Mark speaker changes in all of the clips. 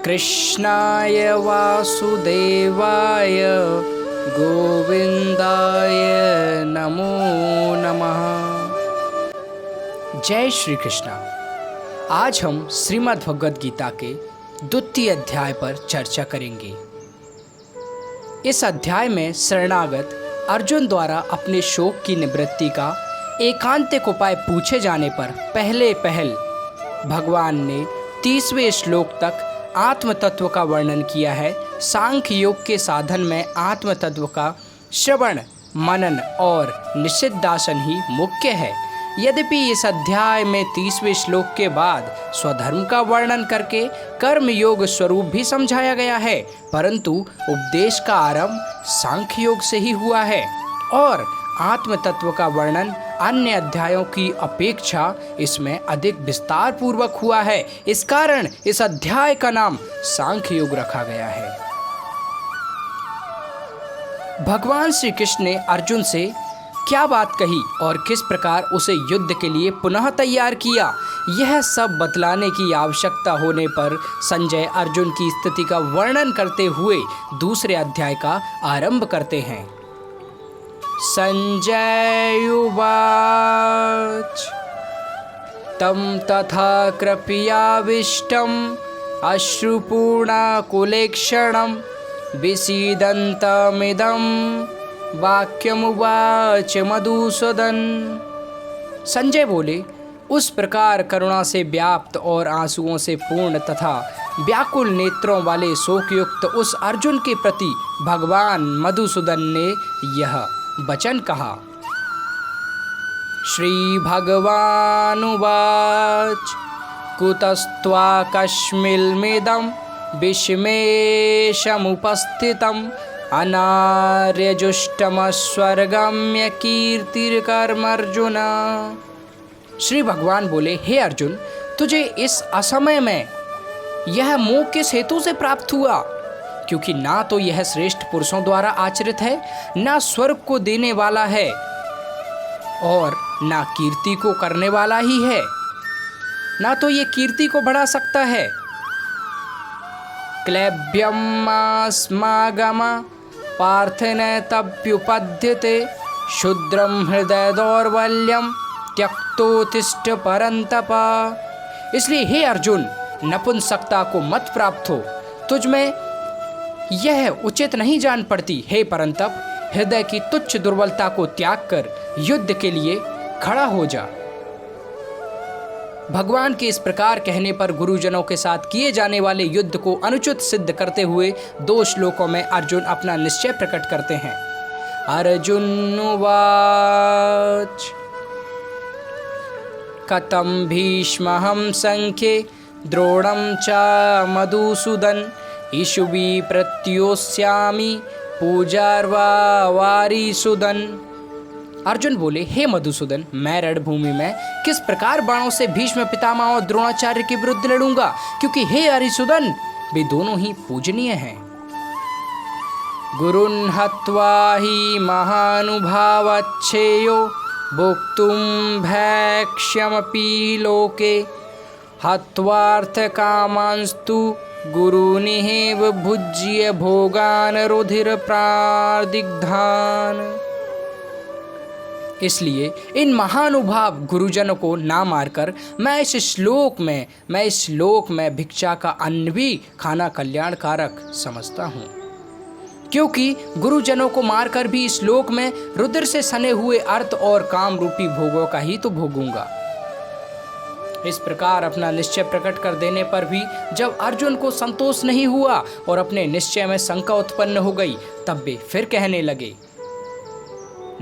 Speaker 1: कृष्णाय वासुदेवाय गोविंदाय नमो नमः। जय श्री कृष्णा। आज हम श्रीमद् भगवद गीता के द्वितीय अध्याय पर चर्चा करेंगे। इस अध्याय में शरणागत अर्जुन द्वारा अपने शोक की निवृत्ति का एकांतिक उपाय पूछे जाने पर पहले भगवान ने 30वें श्लोक तक आत्म तत्व का वर्णन किया है। सांख्य योग के साधन में आत्म तत्व का श्रवण, मनन और निषिद्धासन ही मुख्य है। यद्यपि इस अध्याय में 30वें श्लोक के बाद स्वधर्म का वर्णन करके कर्म योग स्वरूप भी समझाया गया है, परंतु उपदेश का आरंभ सांख्य योग से ही हुआ है और आत्म तत्व का वर्णन अन्य अध्यायों की अपेक्षा इसमें अधिक विस्तार पूर्वक हुआ है। इस कारण इस अध्याय का नाम सांख्य योग रखा गया है। भगवान श्री कृष्ण ने अर्जुन से क्या बात कही और किस प्रकार उसे युद्ध के लिए पुनः तैयार किया, यह सब बतलाने की आवश्यकता होने पर संजय अर्जुन की स्थिति का वर्णन करते हुए दूसरे अध्याय का आरंभ करते हैं। संजय उवाच तं तथा कृपयाविष्टम् अश्रुपूर्णाकुलेक्षणं विषीदन्तमिदं वाक्यमुवाच मधुसूदन। संजय बोले, उस प्रकार करुणा से व्याप्त और आंसुओं से पूर्ण तथा व्याकुल नेत्रों वाले शोकयुक्त उस अर्जुन के प्रति भगवान मधुसूदन ने यह वचन कहा। श्री भगवानुवाच कुतस्त्वाकस्मिल्मिदं विषमेशमुपस्थितम् अनार्यजुष्टमस्वर्गम्य कीर्तिर्कर्मर्जुन। श्री भगवान बोले, हे अर्जुन, तुझे इस असमय में यह मोह किस हेतु से प्राप्त हुआ? क्योंकि ना तो यह श्रेष्ठ पुरुषों द्वारा आचरित है, ना स्वर्ग को देने वाला है और ना कीर्ति को करने वाला ही है, ना तो ये कीर्ति को बढ़ा सकता है। क्लैब्यमास्मागम पार्थनेतप्युपद्यते शूद्रं हृदय दौर्बल्यम त्यक्तोत्तिष्ठ परंतप। इसलिए हे अर्जुन, नपुंसकता को मत प्राप्त हो, तुझ में यह उचित नहीं जान पड़ती। हे परंतप, हृदय की तुच्छ दुर्बलता को त्याग कर युद्ध के लिए खड़ा हो जा। भगवान के इस प्रकार कहने पर गुरुजनों के साथ किए जाने वाले युद्ध को अनुचित सिद्ध करते हुए 2 श्लोकों में अर्जुन अपना निश्चय प्रकट करते हैं। अर्जुन उवाच कथं भीष्महं संख्ये द्रोणं च मधुसूदन ईशुवी प्रत्योस्यामि पूजार्वा वारीसुदन। अर्जुन बोले, हे मधुसूदन, मैं रणभूमि में किस प्रकार बाणों से भीष्म पितामह और द्रोणाचार्य के विरुद्ध लड़ूंगा, क्योंकि हे हरिसुदन, वे दोनों ही पूजनीय हैं। गुरुन् हत्वा हि महानुभावच्छेयो भोक्तुं भैक्ष्यमपि लोके हत्वार्थकामांस्तु गुरुनिहेव भुज्य भोगान रुधिर प्रादिग्धान। इसलिए इन महानुभाव गुरुजनों को ना मारकर मैं इस श्लोक में भिक्षा का अन्न भी खाना कल्याणकारक समझता हूँ, क्योंकि गुरुजनों को मारकर भी इस श्लोक में रुद्र से सने हुए अर्थ और काम रूपी भोगों का ही तो भोगूंगा। इस प्रकार अपना निश्चय प्रकट कर देने पर भी जब अर्जुन को संतोष नहीं हुआ और अपने निश्चय में शंका उत्पन्न हो गई, तब वे फिर कहने लगे,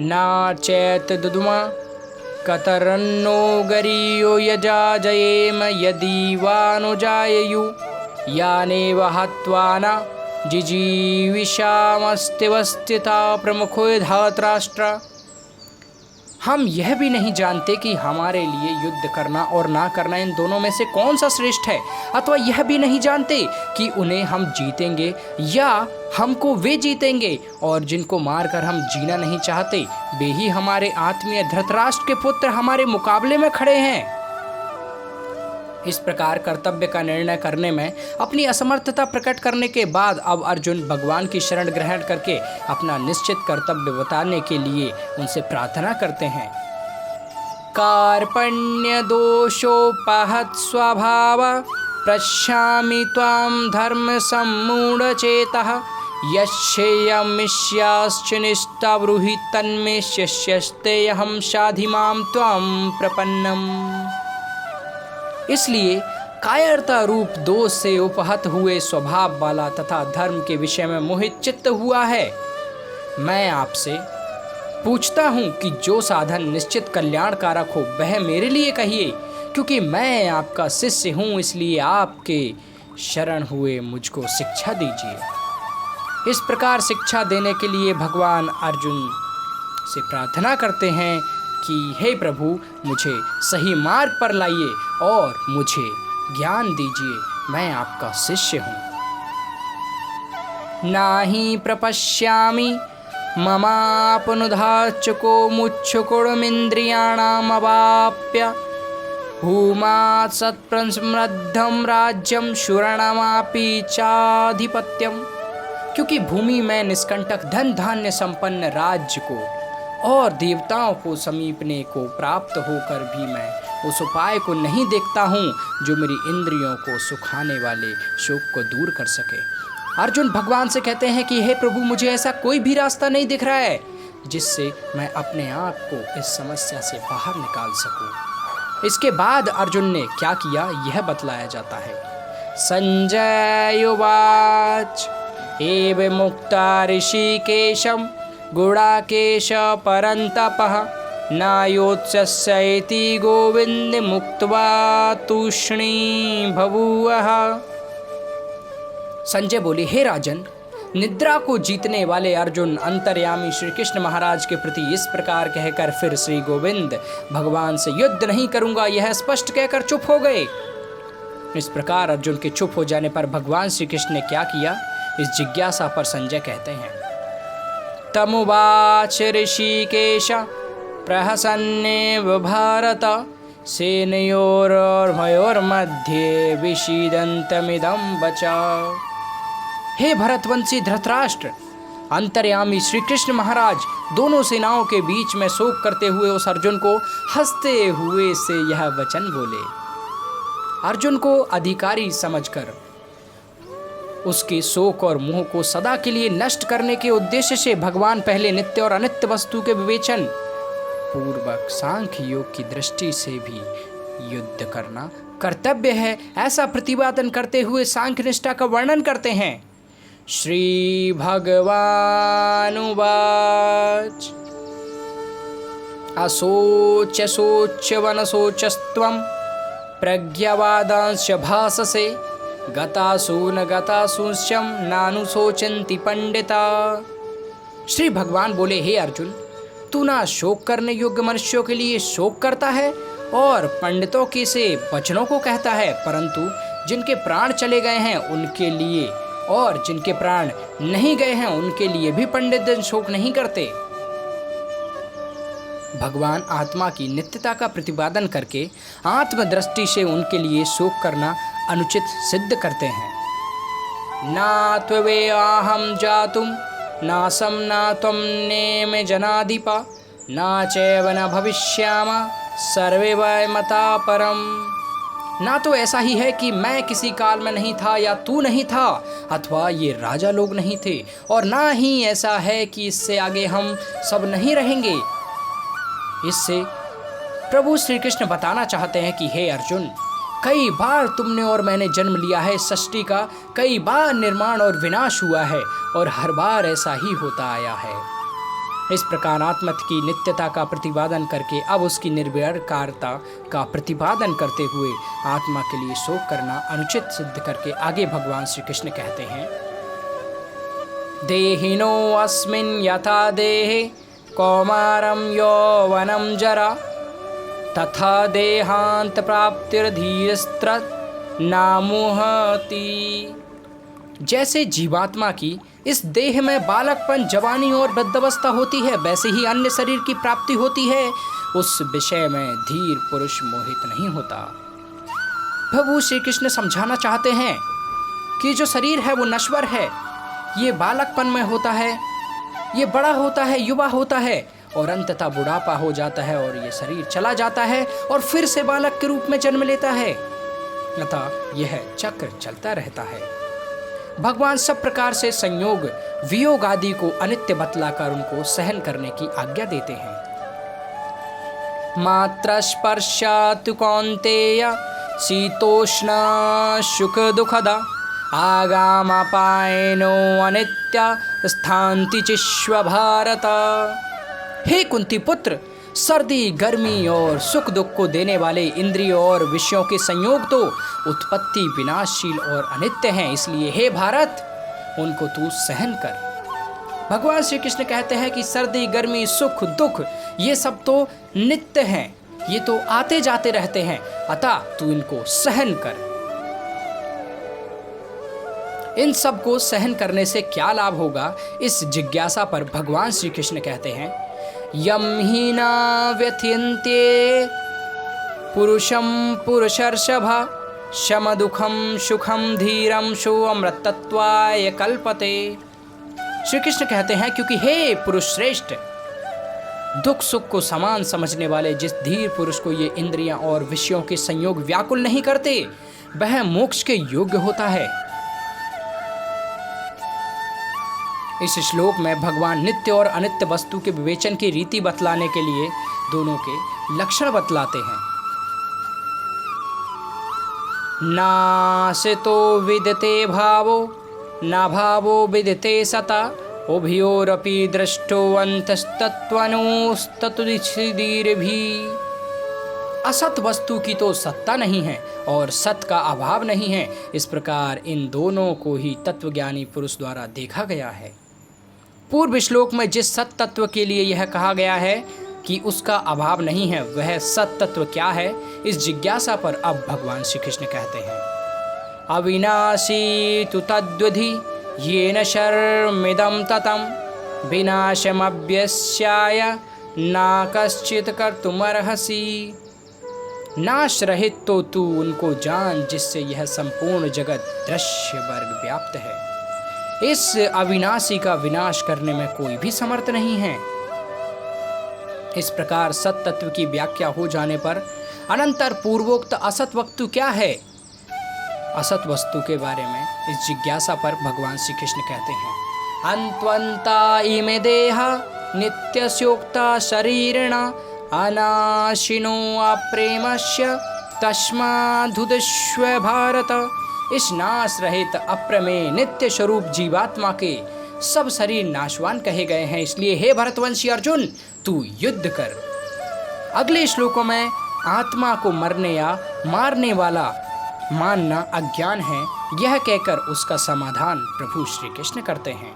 Speaker 1: ना चैत दुदुमा कतरन्नो गरीयो यजाजयेम यदि वानुजाययु यानेव हत्वाना जिजीविषामस्तिवस्थिता प्रमुखो धातराष्ट्र। हम यह भी नहीं जानते कि हमारे लिए युद्ध करना और ना करना इन दोनों में से कौन सा श्रेष्ठ है, अथवा यह भी नहीं जानते कि उन्हें हम जीतेंगे या हमको वे जीतेंगे, और जिनको मारकर हम जीना नहीं चाहते वे ही हमारे आत्मीय धृतराष्ट्र के पुत्र हमारे मुकाबले में खड़े हैं। इस प्रकार कर्तव्य का निर्णय करने में अपनी असमर्थता प्रकट करने के बाद अब अर्जुन भगवान की शरण ग्रहण करके अपना निश्चित कर्तव्य बताने के लिए उनसे प्रार्थना करते हैं। कार्पण्य दोषोपहत स्वभाव पश्यामि त्वां धर्म सम्मूढ़चेतः यच्छेयमिष्याश्च निष्ठा ब्रूहि तन्मे शिष्यस्तेऽहं शाधि मां त्वां प्रपन्नम्। इसलिए कायरता रूप दोष से उपहत हुए स्वभाव वाला तथा धर्म के विषय में मोहित चित्त हुआ है, मैं आपसे पूछता हूँ कि जो साधन निश्चित कल्याणकारक हो वह मेरे लिए कहिए, क्योंकि मैं आपका शिष्य हूँ, इसलिए आपके शरण हुए मुझको शिक्षा दीजिए। इस प्रकार शिक्षा देने के लिए भगवान अर्जुन से प्रार्थना करते हैं कि हे प्रभु, मुझे सही मार्ग पर लाइए और मुझे ज्ञान दीजिए, मैं आपका शिष्य हूँ। नाहि प्रपश्यामि ममापनुधाचको मुच्छुकुड़मिन्द्रियाणामवाप्य भूमात् सत्प्रसमृद्धं राज्यं शूरणमापि चाधिपत्यम्। क्योंकि भूमि में निष्कंटक धन धान्य संपन्न राज्य को और देवताओं को समीपने को प्राप्त होकर भी मैं उस उपाय को नहीं देखता हूँ जो मेरी इंद्रियों को सुखाने वाले शोक को दूर कर सके। अर्जुन भगवान से कहते हैं कि हे प्रभु, मुझे ऐसा कोई भी रास्ता नहीं दिख रहा है जिससे मैं अपने आप को इस समस्या से बाहर निकाल सकूं। इसके बाद अर्जुन ने क्या किया यह बतलाया जाता है। संजय उवाच एव मुक्ता ऋषिकेशं गुडाकेश परन्तपः नायोत्स्यैति गोविंद मुक्त्वा तूष्णी बभूवः। संजय बोले, हे राजन, निद्रा को जीतने वाले अर्जुन अंतर्यामी श्री कृष्ण महाराज के प्रति इस प्रकार कहकर फिर श्री गोविंद भगवान से युद्ध नहीं करूंगा यह स्पष्ट कहकर चुप हो गए। इस प्रकार अर्जुन के चुप हो जाने पर भगवान श्री कृष्ण ने क्या किया, इस जिज्ञासा पर संजय कहते हैं। तमुवाच ऋषिकेश प्रहसन्नेव भारत सेनयोर्मयोर्मध्ये विषीदन्तमिदं वचः। हे भरतवंशी धृतराष्ट्र, अंतर्यामी श्री कृष्ण महाराज दोनों सेनाओं के बीच में शोक करते हुए उस अर्जुन को हंसते हुए से यह वचन बोले। अर्जुन को अधिकारी समझकर उसके शोक और मोह को सदा के लिए नष्ट करने के उद्देश्य से भगवान पहले नित्य और अनित्य वस्तु के विवेचन पूर्वक सांख्य योग की दृष्टि से भी युद्ध करना कर्तव्य है, ऐसा प्रतिपादन करते हुए सांख्य निष्ठा का वर्णन करते हैं। श्री भगवानुवाच असोच सोच वनसोचस्त्वं प्रज्ञावादांश्च भाससे गतासून गतासूंश्यं नानुशोचन्ति पंडिता। श्री भगवान बोले, हे अर्जुन, तू ना शोक करने योग्य मनुष्यों के लिए शोक करता है और पंडितों के से वचनों को कहता है, परंतु जिनके प्राण चले गए हैं उनके लिए और जिनके प्राण नहीं गए हैं उनके लिए भी पंडित जन शोक नहीं करते। भगवान आत्मा की नित्यता का प्रतिपादन करके आत्मदृष्टि से उनके लिए शोक करना अनुचित सिद्ध करते हैं। ना त्वेवाहं जातुं नासं ना त्वं नेम जनाधिपा ना चैव न भविष्यामः सर्वे वयमता परम। ना तो ऐसा ही है कि मैं किसी काल में नहीं था या तू नहीं था अथवा ये राजा लोग नहीं थे, और ना ही ऐसा है कि इससे आगे हम सब नहीं रहेंगे। इससे प्रभु श्री कृष्ण बताना चाहते हैं कि हे अर्जुन, कई बार तुमने और मैंने जन्म लिया है, सृष्टि का कई बार निर्माण और विनाश हुआ है और हर बार ऐसा ही होता आया है। इस प्रकार आत्मा की नित्यता का प्रतिपादन करके अब उसकी निर्विकारता का प्रतिपादन करते हुए आत्मा के लिए शोक करना अनुचित सिद्ध करके आगे भगवान श्री कृष्ण कहते हैं। देहिनो अस्मिन् यथा देहे कौमारं यौवनं जरा तथा देहांत प्राप्तिर्धीरस्त्र नामुहति। जैसे जीवात्मा की इस देह में बालकपन, जवानी और वृद्धावस्था होती है, वैसे ही अन्य शरीर की प्राप्ति होती है। उस विषय में धीर पुरुष मोहित नहीं होता। प्रभु श्री कृष्ण समझाना चाहते हैं कि जो शरीर है वो नश्वर है, ये बालकपन में होता है, ये बड़ा होता है, युवा होता है और अंततः बुढ़ापा हो जाता है और ये शरीर चला जाता है और फिर से बालक के रूप में जन्म लेता है। अतः यह चक्र चलता रहता है। भगवान सब प्रकार से संयोग वियोग आदि को अनित्य बतलाकर उनको सहन करने की आज्ञा देते हैं। मात्र स्पर्शातु कौन्तेय शीतोष्ण सुख दुखदा आगामापायनो अनित्य स्थान्ति चिश्व भारत। हे कुंती पुत्र, सर्दी गर्मी और सुख दुख को देने वाले इंद्रियों और विषयों के संयोग तो उत्पत्ति विनाशशील और अनित्य हैं, इसलिए हे भारत उनको तू सहन कर। भगवान श्री कृष्ण कहते हैं कि सर्दी गर्मी सुख दुख ये सब तो नित्य हैं, ये तो आते जाते रहते हैं, अतः तू इनको सहन कर। इन सब को सहन करने से क्या लाभ होगा, इस जिज्ञासा पर भगवान श्री कृष्ण कहते हैं यम ही न व्यथयन्ते पुरुषम पुरुषर्षभा शम दुखम सुखम धीरम शो अमृतत्वाय कल्पते। श्री कृष्ण कहते हैं क्योंकि हे पुरुष श्रेष्ठ, दुख सुख को समान समझने वाले जिस धीर पुरुष को ये इंद्रियां और विषयों के संयोग व्याकुल नहीं करते, वह मोक्ष के योग्य होता है। इस श्लोक में भगवान नित्य और अनित्य वस्तु के विवेचन की रीति बतलाने के लिए दोनों के लक्षण बतलाते हैं। नासितो विदते भावो न भावो विदते सता उभयोरपि दृष्टो अंतस्तत्त्वनोस्ततुदिच्छिदीर्भि। असत वस्तु की तो सत्ता नहीं है और सत का अभाव नहीं है, इस प्रकार इन दोनों को ही तत्वज्ञानी पुरुष द्वारा देखा गया है। पूर्व श्लोक में जिस सत तत्व के लिए यह कहा गया है कि उसका अभाव नहीं है, वह सत तत्व क्या है, इस जिज्ञासा पर अब भगवान श्री कृष्ण कहते हैं अविनाशी तु तद्विधि येन शर्मिदं ततं विनाशमभ्यस्याय न कश्चित् कर्तुमर्हसि। नाश रहित तो तू उनको जान जिससे यह संपूर्ण जगत दृश्य वर्ग व्याप्त है। इस अविनाशी का विनाश करने में कोई भी समर्थ नहीं है। इस प्रकार सत तत्व की व्याख्या हो जाने पर अनंतर पूर्वोक्त असत वस्तु क्या है, असत वस्तु के बारे में इस जिज्ञासा पर भगवान श्री कृष्ण कहते हैं अन्त्वन्ता इमे देहा नित्यस्योक्ता शरीरेण अनाशिनो अप्रेमस्य तस्माद्धुदस्व भारत। इस नाश रहित अप्रमेय नित्य स्वरूप जीवात्मा के सब शरीर नाशवान कहे गए हैं, इसलिए हे भरतवंशी अर्जुन तू युद्ध कर। अगले श्लोकों में आत्मा को मरने या मारने वाला मानना अज्ञान है, यह कहकर उसका समाधान प्रभु श्री कृष्ण करते हैं।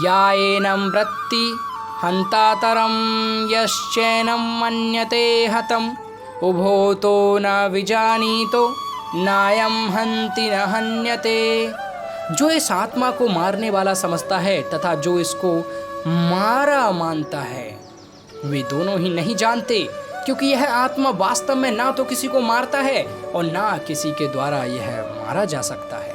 Speaker 1: याएनं वृत्ति हंतातरं यश्चैनं मन्यते हतम् उभो तो न विजानीतो नायं हन्ति न हन्यते। जो इस आत्मा को मारने वाला समझता है तथा जो इसको मारा मानता है, वे दोनों ही नहीं जानते, क्योंकि यह आत्मा वास्तव में ना तो किसी को मारता है और ना किसी के द्वारा यह मारा जा सकता है।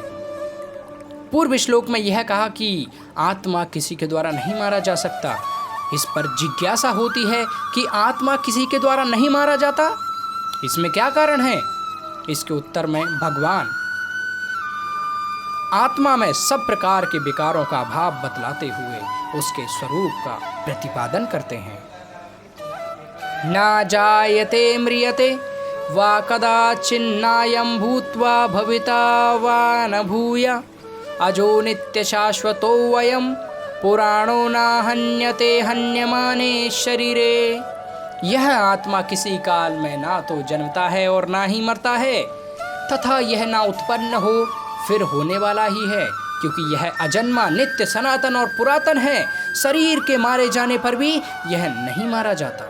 Speaker 1: पूर्व श्लोक में यह कहा कि आत्मा किसी के द्वारा नहीं मारा जा सकता। इस पर जिज्ञासा होती है कि आत्मा किसी के द्वारा नहीं मारा जाता, इसमें क्या कारण है? इसके उत्तर में भगवान आत्मा में सब प्रकार के विकारों का भाव बतलाते हुए उसके स्वरूप का प्रतिपादन करते हैं। ना जायते म्रियते वा कदाचिन्नायं भूत्वा भविता वा न भूय अजो नित्य शाश्वतो वयं पुराणो न हन्यते हन्यमाने शरीरे। यह आत्मा किसी काल में ना तो जन्मता है और ना ही मरता है, तथा यह ना उत्पन्न हो फिर होने वाला ही है, क्योंकि यह अजन्मा नित्य सनातन और पुरातन है। शरीर के मारे जाने पर भी यह नहीं मारा जाता।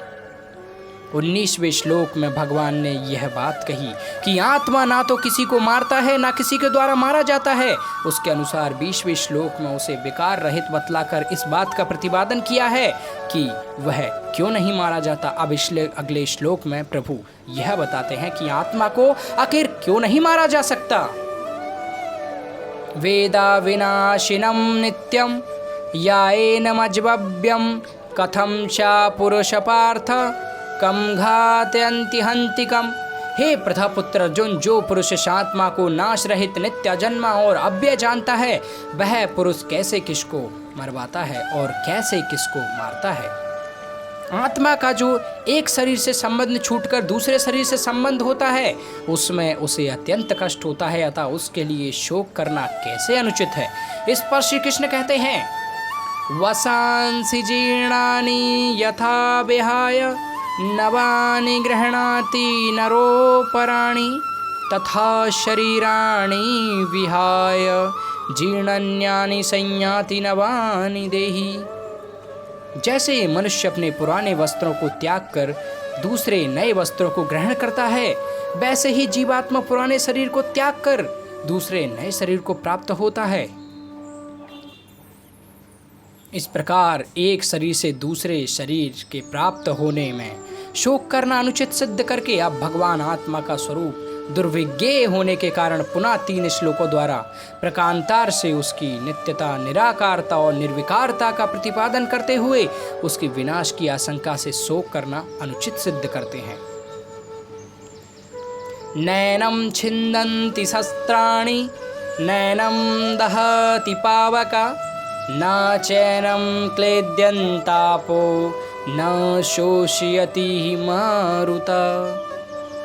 Speaker 1: 19वें श्लोक में भगवान ने यह बात कही कि आत्मा ना तो किसी को मारता है ना किसी के द्वारा मारा जाता है। उसके अनुसार 20वें श्लोक में उसे विकार रहित बतलाकर इस बात का प्रतिपादन किया है कि वह क्यों नहीं मारा जाता। अब अगले श्लोक में प्रभु यह बताते हैं कि आत्मा को आखिर क्यों नहीं मारा जा सकता। वेदा विनाशिनम नित्यम याएनमज्बव्यम कथम चा पुरुष पार्थ कम घातयन्ति हन्तिकम। हे प्रथापुत्र अर्जुन, जो पुरुष इस आत्मा को नाश रहित नित्य जन्मा और अव्यय जानता है, वह पुरुष कैसे किसको मरवाता है और कैसे किसको मारता है। आत्मा का जो एक शरीर से संबंध छूटकर दूसरे शरीर से संबंध होता है, उसमें उसे अत्यंत कष्ट होता है, अतः उसके लिए शोक करना कैसे अनुचित है। इस पर श्री कृष्ण कहते हैं, वसांसि जीर्णानि यथा विहाय नवानि गृह्णाति नरोपराणि तथा शरीराणि विहाय जीर्णान्यानि संयाति नवानि देहि। जैसे मनुष्य अपने पुराने वस्त्रों को त्याग कर दूसरे नए वस्त्रों को ग्रहण करता है, वैसे ही जीवात्मा पुराने शरीर को त्याग कर दूसरे नए शरीर को प्राप्त होता है। इस प्रकार एक शरीर से दूसरे शरीर के प्राप्त होने में शोक करना अनुचित सिद्ध करके अब भगवान आत्मा का स्वरूप दुर्विज्ञेय होने के कारण पुनः 3 श्लोकों द्वारा प्रकांतार से उसकी नित्यता, निराकारता और निर्विकारता का प्रतिपादन करते हुए उसके विनाश की आशंका से शोक करना अनुचित सिद्ध करते हैं। नैनम छिन्दन्ति शस्त्राणि नैनम दहति पावका न चैनम क्लेद्यन्तापो न शोषयति मारुता।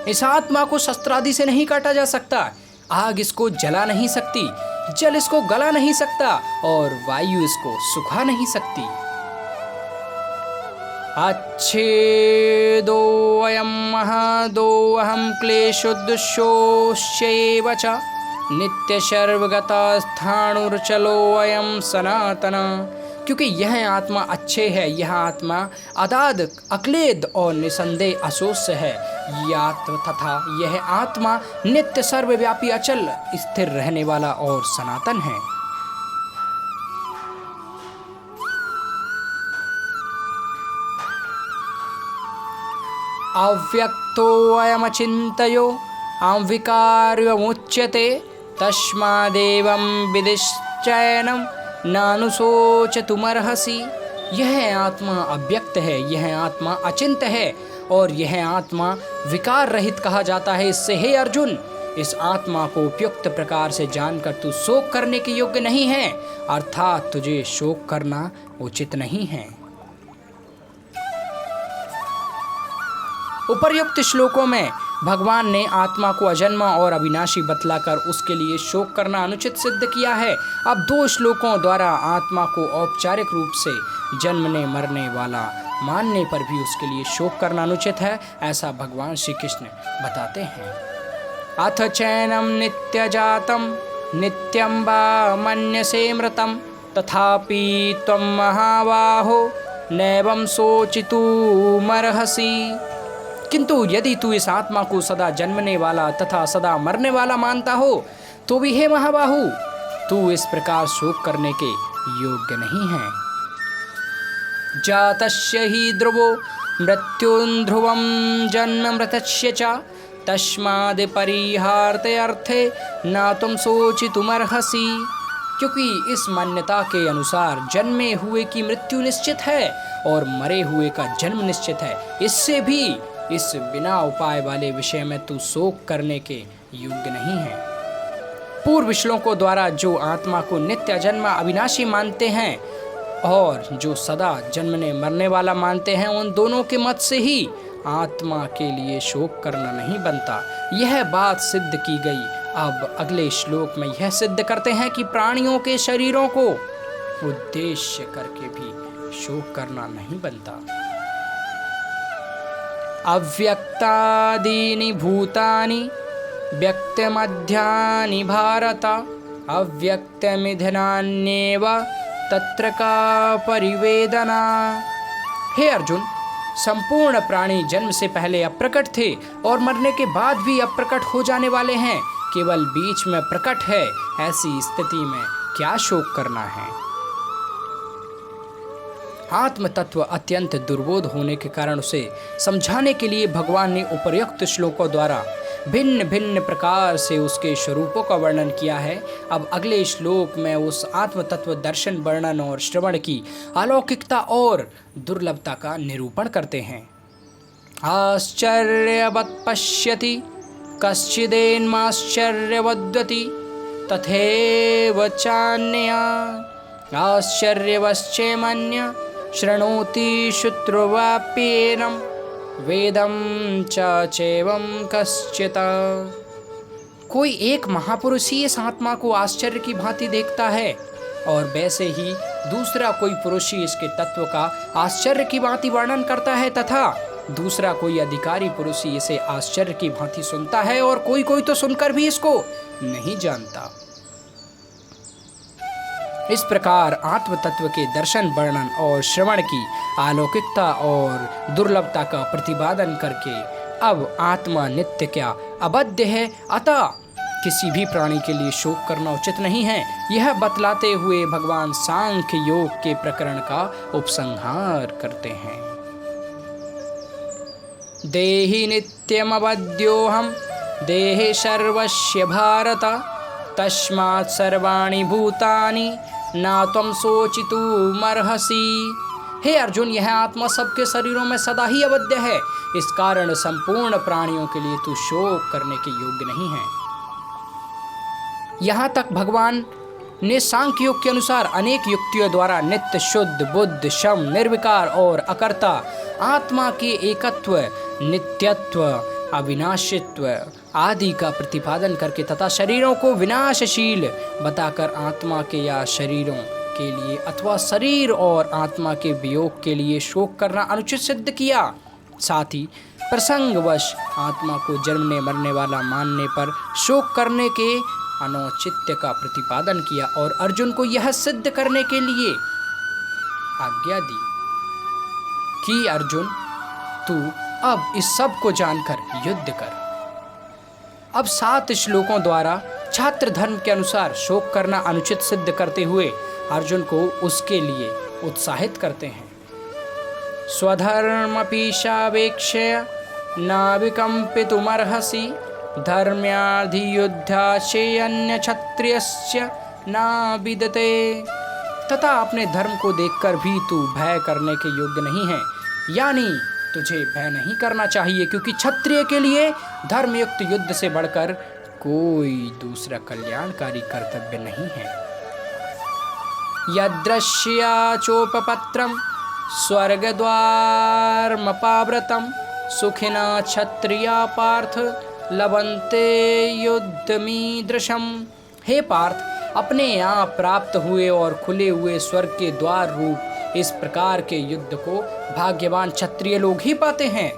Speaker 1: इस आत्मा को शस्त्रादि से नहीं काटा जा सकता, आग इसको जला नहीं सकती, जल इसको गला नहीं सकता और वायु इसको सुखा नहीं सकती। अच्छेदो अयं महादो अहं क्लेशोद्दुशोष्यैव च नित्य सर्वगता स्थाणुर्चलो अयं सनातना। क्योंकि यह आत्मा अच्छे है, यह आत्मा अदाद अक्लेद और निसंदेह अशोष्य है, तथा यह आत्मा नित्य सर्वव्यापी अचल स्थिर रहने वाला और सनातन है। अव्यक्तो अयमचिन्तयो अविकार्यमुच्यते तस्मादेवं विदिश्चैनं नानुशोचतुमर्हसि। यह आत्मा अव्यक्त है, यह आत्मा अचिंत है और यह आत्मा विकार रहित कहा जाता है। इससे हे अर्जुन, इस आत्मा को उपयुक्त प्रकार से जानकर तू शोक करने के योग्य नहीं है, अर्थात तुझे शोक करना उचित नहीं है। उपर्युक्त श्लोकों में भगवान ने आत्मा को अजन्मा और अविनाशी बतलाकर उसके लिए शोक करना अनुचित सिद्ध किया है। अब 2 श्लोकों द्वारा आत्मा को औपचारिक रूप से जन्मने मरने वाला मानने पर भी उसके लिए शोक करना अनुचित है, ऐसा भगवान श्री कृष्ण बताते हैं। अथ चैनम नित्य जातम नित्यं वा मन्यसे मृतम तथापि त्वं महाबाहो नैवं शोचितुमर्हसि। किंतु यदि तू इस आत्मा को सदा जन्मने वाला तथा सदा मरने वाला मानता हो तो भी हे महाबाहु, तू इस प्रकार शोक करने के योग्य नहीं है। जातस्य हि ध्रुवो मृत्युं ध्रुवं जन्म मृतस्य च तस्माद् परिहार्ते अर्थे न तुम शोचितुमर्हसि। क्योंकि इस मान्यता के अनुसार जन्मे हुए की मृत्यु निश्चित है और मरे हुए का जन्म निश्चित है, इससे भी इस बिना उपाय वाले विषय में तू शोक करने के योग्य नहीं है। पूर्व श्लोकों द्वारा जो आत्मा को नित्य जन्मा अविनाशी मानते हैं और जो सदा जन्मने मरने वाला मानते हैं, उन दोनों के मत से ही आत्मा के लिए शोक करना नहीं बनता। यह बात सिद्ध की गई। अब अगले श्लोक में यह सिद्ध करते हैं कि प्राणियों के शरीरों को उद्देश्य करके भी शोक करना नहीं बनता। अव्यक्तादीनि भूतानि व्यक्तमध्यानि भारत अव्यक्तमिधनान्येव तत्र का परिवेदना। हे अर्जुन, संपूर्ण प्राणी जन्म से पहले अप्रकट थे और मरने के बाद भी अप्रकट हो जाने वाले हैं, केवल बीच में प्रकट है। ऐसी स्थिति में क्या शोक करना है। आत्म तत्व अत्यंत दुर्बोध होने के कारण उसे समझाने के लिए भगवान ने उपर्युक्त श्लोकों द्वारा भिन्न भिन्न प्रकार से उसके स्वरूपों का वर्णन किया है। अब अगले श्लोक में उस आत्म तत्व दर्शन वर्णन और श्रवण की अलौकिकता और दुर्लभता का निरूपण करते हैं। आश्चर्यवत् पश्यति कश्चिदेन्माश्चर्यवद्वति तथैव चान्यया आश्चर्यवश्चैमन्य शृणोति श्रुत्वाप्येनं वेदं च चैवं कश्चित्। कोई एक महापुरुष ही इस आत्मा को आश्चर्य की भांति देखता है और वैसे ही दूसरा कोई पुरुष ही इसके तत्व का आश्चर्य की भांति वर्णन करता है, तथा दूसरा कोई अधिकारी पुरुष ही इसे आश्चर्य की भांति सुनता है और कोई कोई तो सुनकर भी इसको नहीं जानता। इस प्रकार आत्म तत्व के दर्शन वर्णन और श्रवण की अलौकिकता और दुर्लभता का प्रतिपादन करके अब आत्मा नित्य क्या अबाध्य है, अतः किसी भी प्राणी के लिए शोक करना उचित नहीं है, यह बतलाते हुए भगवान सांख्य योग के प्रकरण का उपसंहार करते हैं। देहि नित्यमवद्योऽहं देहे सर्वस्य भारत तस्मात् सर्वाणि भूतानि न त्वं शोचितुमर्हसि। हे अर्जुन, यह आत्मा सबके शरीरों में सदा ही अवध्य है, इस कारण संपूर्ण प्राणियों के लिए तू शोक करने के योग्य नहीं है। यहाँ तक भगवान ने सांख्य योग के अनुसार अनेक युक्तियों द्वारा नित्य, शुद्ध, बुद्ध, शम, निर्विकार और अकर्ता आत्मा के एकत्व, नित्यत्व, अविनाशित्व आदि का प्रतिपादन करके तथा शरीरों को विनाशशील बताकर आत्मा के या शरीरों के लिए अथवा शरीर और आत्मा के वियोग के लिए शोक करना अनुचित सिद्ध किया। साथ ही प्रसंगवश आत्मा को जन्मने मरने वाला मानने पर शोक करने के अनौचित्य का प्रतिपादन किया और अर्जुन को यह सिद्ध करने के लिए आज्ञा दी कि अर्जुन, तू अब इस सब को जानकर युद्ध कर। अब 7 श्लोकों द्वारा छात्र धर्म के अनुसार शोक करना अनुचित सिद्ध करते हुए अर्जुन को उसके लिए उत्साहित करते हैं। स्वधर्मपि सावेक्ष्य न विकम्पितुमर्हसि धर्म्याधियुद्धाश्चैन्य क्षत्रियस्य न विदते। तथा अपने धर्म को देखकर भी तू भय करने के योग्य नहीं है, यानी तुझे भय नहीं करना चाहिए, क्योंकि क्षत्रिय के लिए धर्मयुक्त युद्ध से बढ़कर कोई दूसरा कल्याणकारी कर्तव्य नहीं है। यदृश्या चोपपत्रम स्वर्गद्वारमपावृतम सुखिना क्षत्रिया पार्थ लभन्ते युद्धमीदृशम। हे पार्थ, अपने यहाँ प्राप्त हुए और खुले हुए स्वर्ग के द्वार रूप इस प्रकार के युद्ध को भाग्यवान क्षत्रिय लोग ही पाते हैं।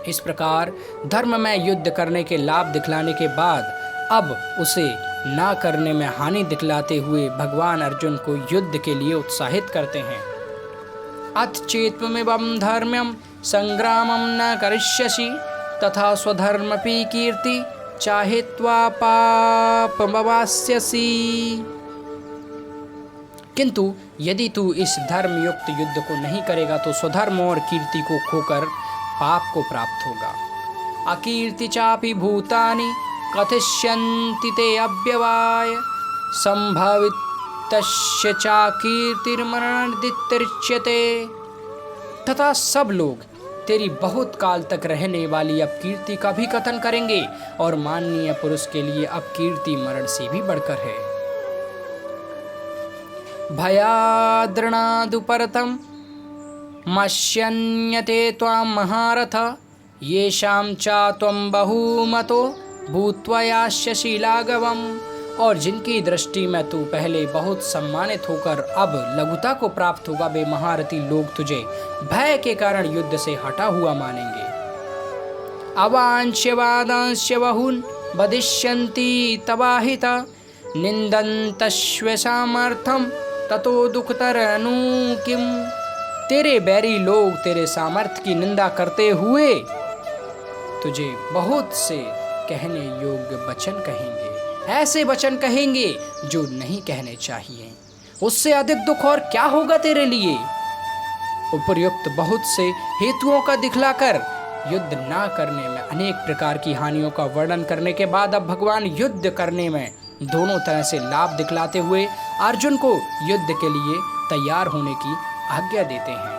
Speaker 1: इस प्रकार धर्म में युद्ध करने के लाभ दिखलाने के बाद अब उसे ना करने में हानि दिखलाते हुए भगवान अर्जुन को युद्ध के लिए उत्साहित करते हैं। अथ चेत्त्वमेवं धर्म्यं संग्रामं न करिष्यसि तथा स्वधर्मपि कीर्ति चाहित्वा पापमवास्यसि। किंतु यदि तू इस धर्मयुक्त युद्ध को नहीं करेगा तो स्वधर्म और कीर्ति को खोकर पाप को प्राप्त होगा। अकीर्ति चापि भूतानि कथिष्यन्ति ते अव्यवाय संभवितस्य चाकीर्तिर्मरणदित्यर्च्यते। तथा सब लोग तेरी बहुत काल तक रहने वाली अपकीर्ति का भी कथन करेंगे और माननीय पुरुष के लिए अपकीर्ति मरण से भी बढ़कर है। भयाद्रणादुपरतं मश्यन्यते त्वां महारथ येषां चा त्वं बहुमतो भूत्वा यास्यसि लाघवम्। और जिनकी दृष्टि में तू पहले बहुत सम्मानित होकर अब लघुता को प्राप्त होगा, वे महारथी लोग तुझे भय के कारण युद्ध से हटा हुआ मानेंगे। अवांश्यवादांश्य बहुन वदिष्यन्ति तवाहिता निन्दन्तस्व सामर्थ्यं ततो दुःखतरनु किम। तेरे बैरी लोग तेरे सामर्थ्य की निंदा करते हुए तुझे बहुत से कहने योग्य वचन कहेंगे, ऐसे वचन कहेंगे जो नहीं कहने चाहिए। उससे अधिक दुख और क्या होगा तेरे लिए। उपर्युक्त बहुत से हेतुओं का दिखलाकर युद्ध ना करने में अनेक प्रकार की हानियों का वर्णन करने के बाद अब भगवान युद्ध करने में दोनों तरह से लाभ दिखलाते हुए अर्जुन को युद्ध के लिए तैयार होने की आज्ञा देते हैं।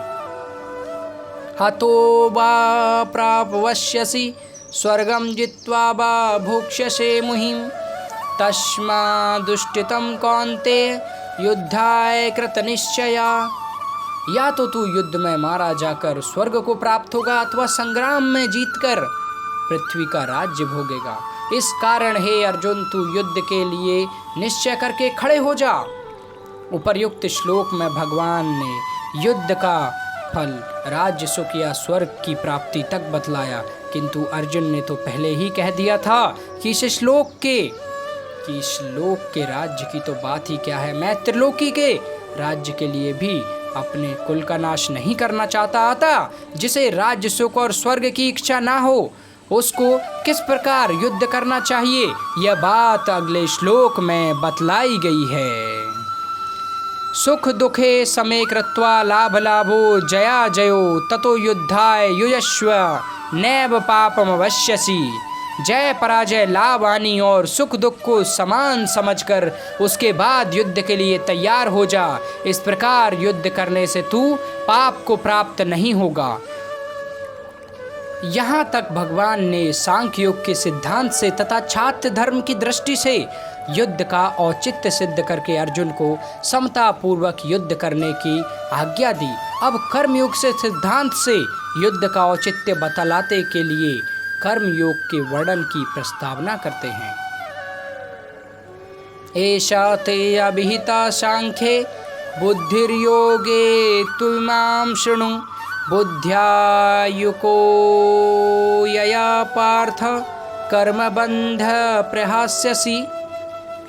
Speaker 1: हतो वा प्रापवश्यसि स्वर्गं जित्वा वा भोक्ष्यसे मुहिं तस्मादुष्टितं कौन्तेय युद्धाय कृतनिश्चया। या तो तू युद्ध में मारा जाकर स्वर्ग को प्राप्त होगा अथवा संग्राम में जीतकर पृथ्वी का राज्य भोगेगा। इस कारण हे अर्जुन, तू युद्ध के लिए निश्चय करके खड़े हो जा। उपर्युक्त श्लोक में भगवान ने युद्ध का फल राज्य सुख या स्वर्ग की प्राप्ति तक बतलाया, किंतु अर्जुन ने तो पहले ही कह दिया था कि इस श्लोक के राज्य की तो बात ही क्या है। मैं त्रिलोकी के राज्य के लिए भी अपने कुल का नाश नहीं करना चाहता। आता जिसे राज्य सुख और स्वर्ग की इच्छा ना हो उसको किस प्रकार युद्ध करना चाहिए, यह बात अगले श्लोक में बतलाई गई है। सुख दुखे समे कृत्वा लाभ लाभो जया जयो ततो युद्धाय युजस्व नैव पापम अवश्यसि। जय पराजय लाभ हानि और सुख दुख को समान समझकर उसके बाद युद्ध के लिए तैयार हो जा। इस प्रकार युद्ध करने से तू पाप को प्राप्त नहीं होगा। यहाँ तक भगवान ने सांख्य योग के सिद्धांत से तथा छात्र धर्म की दृष्टि से युद्ध का औचित्य सिद्ध करके अर्जुन को समता पूर्वक युद्ध करने की आज्ञा दी। अब कर्मयोग से सिद्धांत से युद्ध का औचित्य बतलाते के लिए कर्मयोग के वर्णन की प्रस्तावना करते हैं। एषा ते अभिहिता सांख्ये बुद्धिर्योगे तुमां शृणु बुद्ध्या युको यया पार्थ कर्मबंध प्रहास्यसि।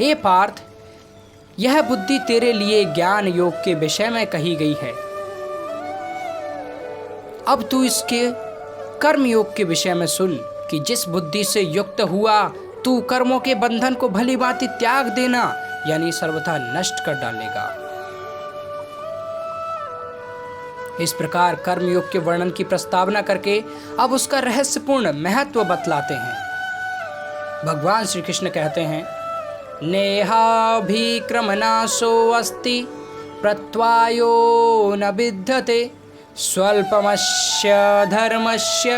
Speaker 1: हे पार्थ, यह बुद्धि तेरे लिए ज्ञान योग के विषय में कही गई है। अब तू इसके कर्म योग के विषय में सुन कि जिस बुद्धि से युक्त हुआ तू कर्मों के बंधन को भली भांति त्याग देना यानी सर्वथा नष्ट कर डालेगा। इस प्रकार कर्म योग के वर्णन की प्रस्तावना करके अब उसका रहस्यपूर्ण महत्व बतलाते हैं। भगवान श्री कृष्ण कहते हैं, नेहाभिक्रमनाशो अस्ति प्रत्वायो न विद्यते स्वल्पमस्य धर्मस्य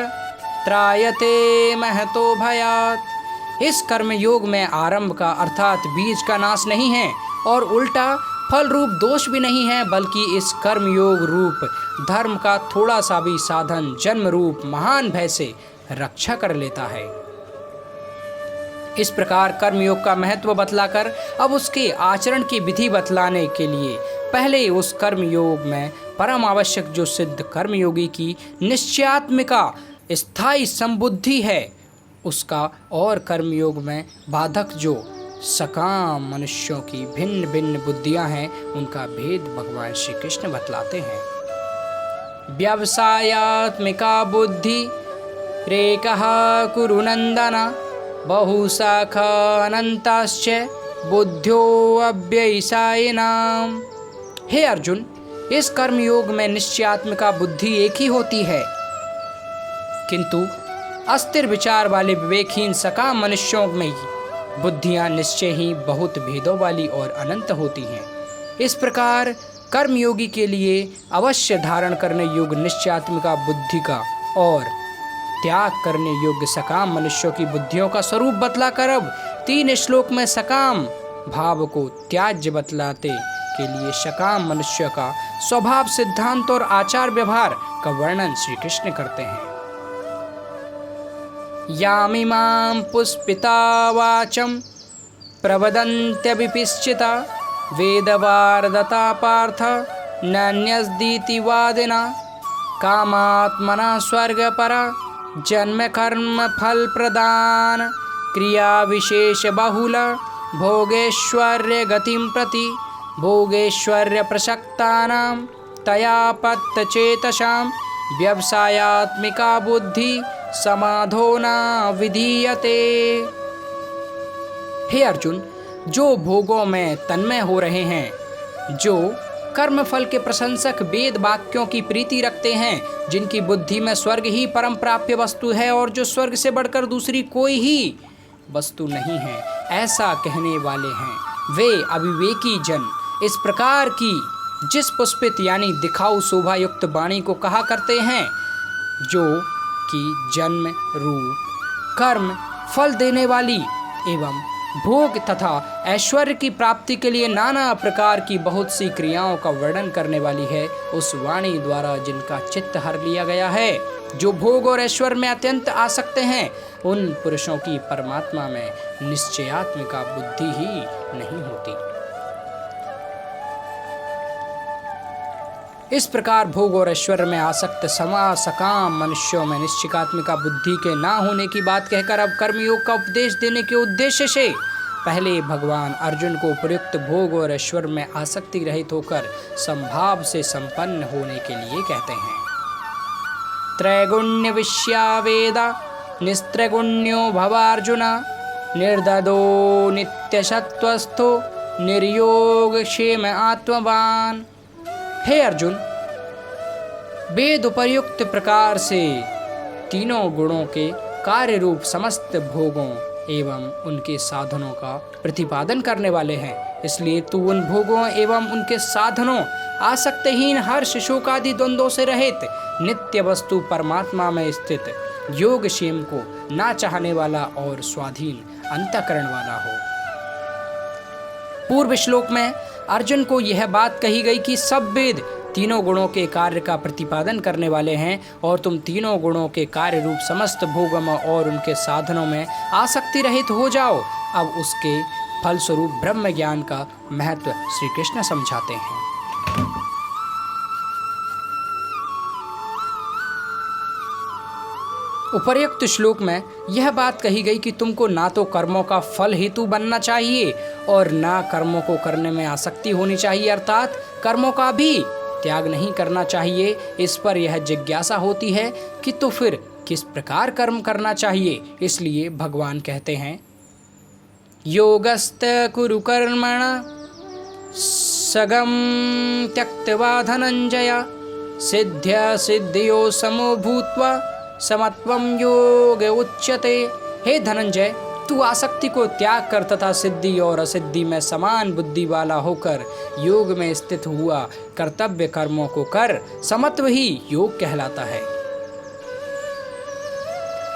Speaker 1: त्रायते महतो भयात्। इस कर्म योग में आरंभ का अर्थात बीज का नाश नहीं है और उल्टा फल रूप दोष भी नहीं है, बल्कि इस कर्म योग रूप धर्म का थोड़ा सा भी साधन जन्म रूप महान भय से रक्षा कर लेता है। इस प्रकार कर्मयोग का महत्व बतलाकर अब उसके आचरण की विधि बतलाने के लिए पहले उस कर्मयोग में परम आवश्यक जो सिद्ध कर्मयोगी की निश्चयात्मिका स्थायी संबुद्धि है उसका, और कर्मयोग में बाधक जो सकाम मनुष्यों की भिन्न भिन्न बुद्धियां हैं उनका भेद भगवान श्री कृष्ण बतलाते हैं। व्यवसायात्मिका बुद्धि रेकः कुरु नंदन बहुशाखा अनंताश्च बुद्ध्यो अव्ययसायिनाम। हे अर्जुन, इस कर्मयोग में निश्चयात्मिका बुद्धि एक ही होती है, किंतु अस्थिर विचार वाले विवेकहीन सकाम मनुष्यों में बुद्धियां निश्चय ही बहुत भेदों वाली और अनंत होती हैं। इस प्रकार कर्मयोगी के लिए अवश्य धारण करने योग्य निश्चयात्मिका बुद्धि का और त्याग करने योग्य सकाम मनुष्यों की बुद्धियों का स्वरूप बतलाकर अब 3 श्लोक में सकाम भाव को त्याज्य बतलाते के लिए सकाम मनुष्य का स्वभाव सिद्धांत और आचार व्यवहार का वर्णन श्री कृष्ण करते हैं। यामिमां पुष्पिता वाचम प्रवदन्त्यभिपिश्चिता वेदवार्दता पार्थ नन्यस्दीति वादिना कामात्मना स्वर्गपरा जन्म कर्म फल प्रदान क्रिया विशेष बहुल भोगेश्वर्य गतिं प्रति भोगेश्वर्य प्रसक्तानां तयापत्तचेतसां व्यवसायात्मिका बुद्धि समाधो न विधीयते। हे अर्जुन, जो भोगों में तन्मय हो रहे हैं, जो कर्म फल के प्रशंसक वेद वाक्यों की प्रीति रखते हैं, जिनकी बुद्धि में स्वर्ग ही परम प्राप्य वस्तु है और जो स्वर्ग से बढ़कर दूसरी कोई ही वस्तु नहीं है, ऐसा कहने वाले हैं, वे अविवेकी जन इस प्रकार की जिस पुष्पित यानी दिखाऊ शोभा युक्त वाणी को कहा करते हैं, जो कि जन्म रूप कर्म फल देने वाली एवं भोग तथा ऐश्वर्य की प्राप्ति के लिए नाना प्रकार की बहुत सी क्रियाओं का वर्णन करने वाली है, उस वाणी द्वारा जिनका चित्त हर लिया गया है, जो भोग और ऐश्वर्य में अत्यंत आसक्त हैं, उन पुरुषों की परमात्मा में निश्चयात्मिका बुद्धि ही नहीं होती। इस प्रकार भोग और ऐश्वर्य में आसक्त सकाम मनुष्यों में निश्चयात्मिका बुद्धि के ना होने की बात कहकर अब कर्मयोग का उपदेश देने के उद्देश्य से पहले भगवान अर्जुन को उपयुक्त भोग और ऐश्वर्य में आसक्ति रहित होकर संभाव से संपन्न होने के लिए कहते हैं। त्रैगुण्य विश्यावेदा निस्त्रैगुण्यो भवार्जुन निर्ददो नित्यसत्वस्थो निर्योग क्षेम आत्मवान। हे अर्जुन, वेद उपर्युक्त प्रकार से तीनों गुणों के कार्य रूप समस्त भोगों एवं उनके साधनों का प्रतिपादन करने वाले हैं, इसलिए तू उन भोगों एवं उनके साधनों आसक्तिहीन हर्ष शोक आदि द्वंद्वों से रहित नित्य वस्तु परमात्मा में स्थित योगक्षेम को ना चाहने वाला और स्वाधीन अंतःकरण वाला हो। पूर्व श्लोक में अर्जुन को यह बात कही गई कि सब वेद तीनों गुणों के कार्य का प्रतिपादन करने वाले हैं और तुम तीनों गुणों के कार्य रूप समस्त भोगों और उनके साधनों में आसक्ति रहित हो जाओ। अब उसके फलस्वरूप ब्रह्म ज्ञान का महत्व श्री कृष्ण समझाते हैं। उपर्युक्त श्लोक में यह बात कही गई कि तुमको ना तो कर्मों का फल हेतु बनना चाहिए और ना कर्मों को करने में आसक्ति होनी चाहिए, अर्थात कर्मों का भी त्याग नहीं करना चाहिए। इस पर यह जिज्ञासा होती है कि तो फिर किस प्रकार कर्म करना चाहिए। इसलिए भगवान कहते हैं, योगस्त कुरु कर्मण सगम त्यक्त्वा धनंजय सिद्ध्य सिद्धियो समो भूत्वा समत्वम योग उच्यते। हे धनंजय, तू आसक्ति को त्याग कर तथा सिद्धि और असिद्धि में समान बुद्धि वाला होकर योग में स्थित हुआ कर्तव्य कर्मों को कर, समत्व ही योग कहलाता है।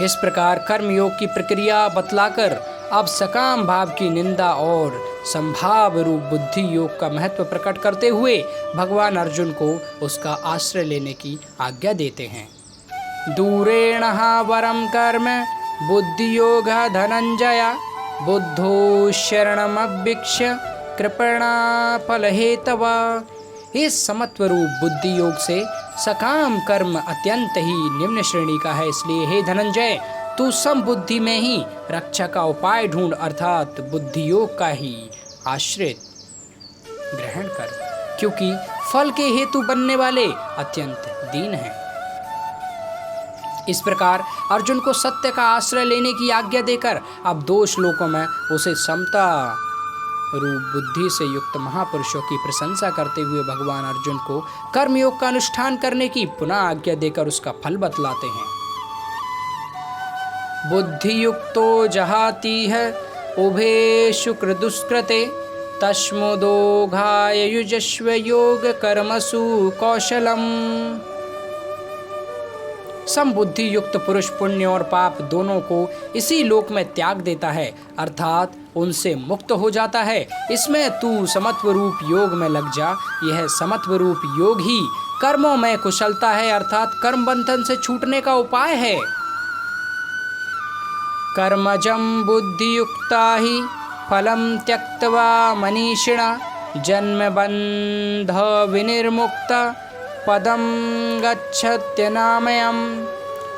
Speaker 1: इस प्रकार कर्म योग की प्रक्रिया बतलाकर अब सकाम भाव की निंदा और संभाव रूप बुद्धि योग का महत्व प्रकट करते हुए भगवान अर्जुन को उसका आश्रय लेने की आज्ञा देते हैं। दूरेण वरम कर्म बुद्धि योग धनंजय बुद्धो शरणमभिक्ष्य कृपणा फल हेतवा। इस समत्व रूप बुद्धि योग से सकाम कर्म अत्यंत ही निम्न श्रेणी का है, इसलिए हे धनंजय, तू समबुद्धि में ही रक्षा का उपाय ढूंढ, अर्थात बुद्धि योग का ही आश्रय ग्रहण कर, क्योंकि फल के हेतु बनने वाले अत्यंत दीन हैं। इस प्रकार अर्जुन को सत्य का आश्रय लेने की आज्ञा देकर अब 2 श्लोकों में उसे समता रूप बुद्धि से युक्त महापुरुषों की प्रशंसा करते हुए भगवान अर्जुन को कर्मयोग का अनुष्ठान करने की पुनः आज्ञा देकर उसका फल बतलाते हैं। बुद्धि युक्तो जहाति है उभे शुक्र दुष्कृते तस्मुदो घाय युजस्व योग कर्मसु कौशलम। समबुद्धि युक्त पुरुष पुण्य और पाप दोनों को इसी लोक में त्याग देता है, अर्थात उनसे मुक्त हो जाता है। इसमें तू समत्व रूप योग में लग जा। यह समत्व रूप योग ही कर्मों में कुशलता है, अर्थात कर्म बंधन से छूटने का उपाय है। कर्मजं बुद्धि युक्ता ही फलम त्यक्त्वा मनीषिणा जन्म बंध विनिर्मुक्ता पदम गच्छत्यनामयम्।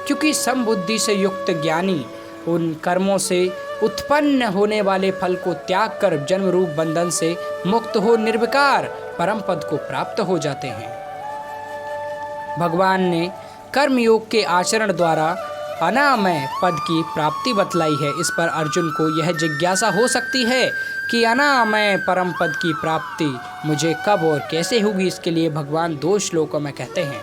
Speaker 1: क्योंकि समबुद्धि से युक्त ज्ञानी उन कर्मों से उत्पन्न होने वाले फल को त्याग कर जन्म रूप बंधन से मुक्त हो निर्विकार परम पद को प्राप्त हो जाते हैं। भगवान ने कर्मयोग के आचरण द्वारा अनामय पद की प्राप्ति बतलाई है। इस पर अर्जुन को यह जिज्ञासा हो सकती है कि अनामय परम पद की प्राप्ति मुझे कब और कैसे होगी। इसके लिए भगवान 2 श्लोकों में कहते हैं,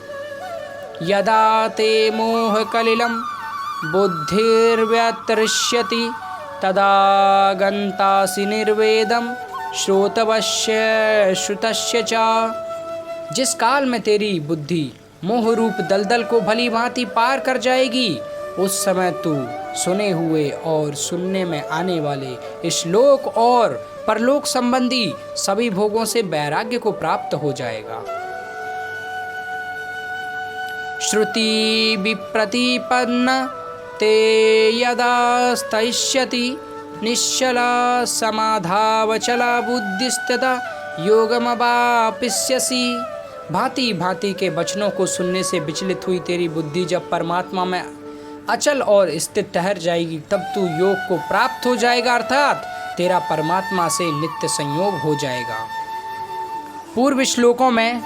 Speaker 1: यदा ते मोह कलिलम बुद्धिर्व्यतरिष्यति तदा गन्तासि निर्वेदम श्रोतवस्य श्रुतस्य च। जिस काल में तेरी बुद्धि मोह रूप दलदल को भली भांति पार कर जाएगी, उस समय तू सुने हुए और सुनने में आने वाले इस लोक और परलोक संबंधी सभी भोगों से वैराग्य को प्राप्त हो जाएगा। श्रुति विप्रतिपन्न ते यदा स्थयिष्यति निश्चला समाधावचला बुद्धिस्तदा योगमवाप्स्यसि। भांति भांति के वचनों को सुनने से विचलित हुई तेरी बुद्धि जब परमात्मा में अचल और स्थित ठहर जाएगी, तब तू योग को प्राप्त हो जाएगा, अर्थात तेरा परमात्मा से नित्य संयोग हो जाएगा। पूर्व श्लोकों में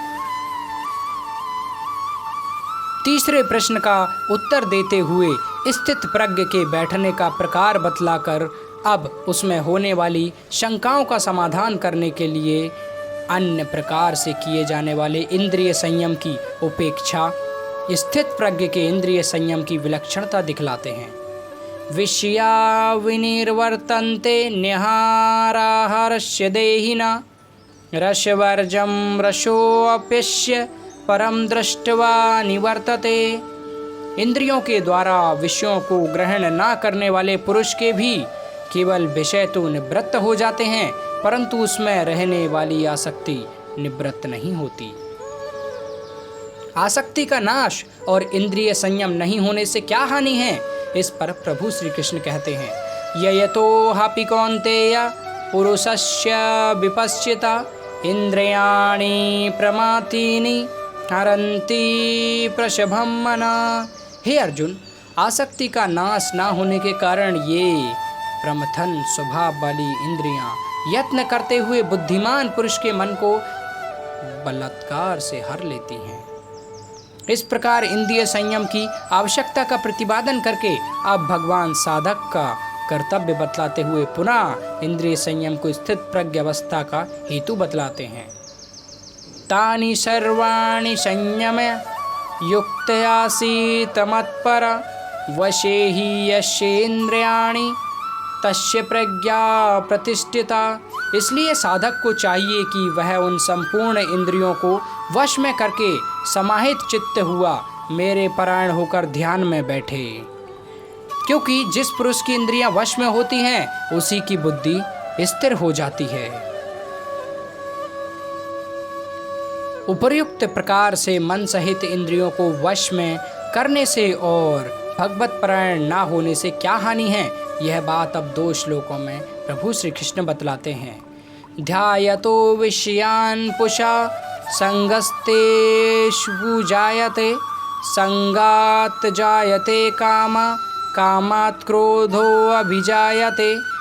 Speaker 1: तीसरे प्रश्न का उत्तर देते हुए स्थित प्रज्ञ के बैठने का प्रकार बतलाकर अब उसमें होने वाली शंकाओं का समाधान करने के लिए अन्य प्रकार से किए जाने वाले इंद्रिय संयम की उपेक्षा स्थित प्रज्ञ के इंद्रिय संयम की विलक्षणता दिखलाते हैं। विषया विनिर्वर्तन्ते न्यहाराहारस्य देहिना रसवर्जं रसोऽप्यस्य परम दृष्ट्वा निवर्तते। इंद्रियों के द्वारा विषयों को ग्रहण न करने वाले पुरुष के भी केवल विषय तो निवृत्त हो जाते हैं, परंतु उसमें रहने वाली आसक्ति निवृत्त नहीं होती। आसक्ति का नाश और इंद्रिय संयम नहीं होने से क्या हानि है, इस पर प्रभु श्री कृष्ण कहते हैं, ययतो हापि कौन्तेय पुरुषस्य विपश्चिता इंद्रियाणि प्रमातीनि हरन्ति प्रशभं मना। हे अर्जुन, आसक्ति का नाश ना होने के कारण ये प्रमथन स्वभाव वाली इंद्रियां यत्न करते हुए बुद्धिमान पुरुष के मन को बलात्कार से हर लेती हैं। इस प्रकार इंद्रिय संयम की आवश्यकता का प्रतिपादन करके अब भगवान साधक का कर्तव्य बतलाते हुए पुनः इंद्रिय संयम को स्थित प्रज्ञ अवस्था का हेतु बतलाते हैं। तानि सर्वाणि संयम्य युक्तयासीत मत्पर वशे हि यस्येन्द्रियाणि तस्य प्रज्ञा प्रतिष्ठिता। इसलिए साधक को चाहिए कि वह उन संपूर्ण इंद्रियों को वश में करके समाहित चित्त हुआ मेरे परायण होकर ध्यान में बैठे, क्योंकि जिस पुरुष की इंद्रियां वश में होती हैं उसी की बुद्धि स्थिर हो जाती है। उपर्युक्त प्रकार से मन सहित इंद्रियों को वश में करने से और भगवत परायण ना होने से क्या हानि है, यह बात अब 2 श्लोकों में प्रभु श्री कृष्ण बतलाते हैं। ध्यायतो विषयान् पुषा संगस्तेषु जायते संगात् जायते कामा कामात् क्रोधो अभिजायते।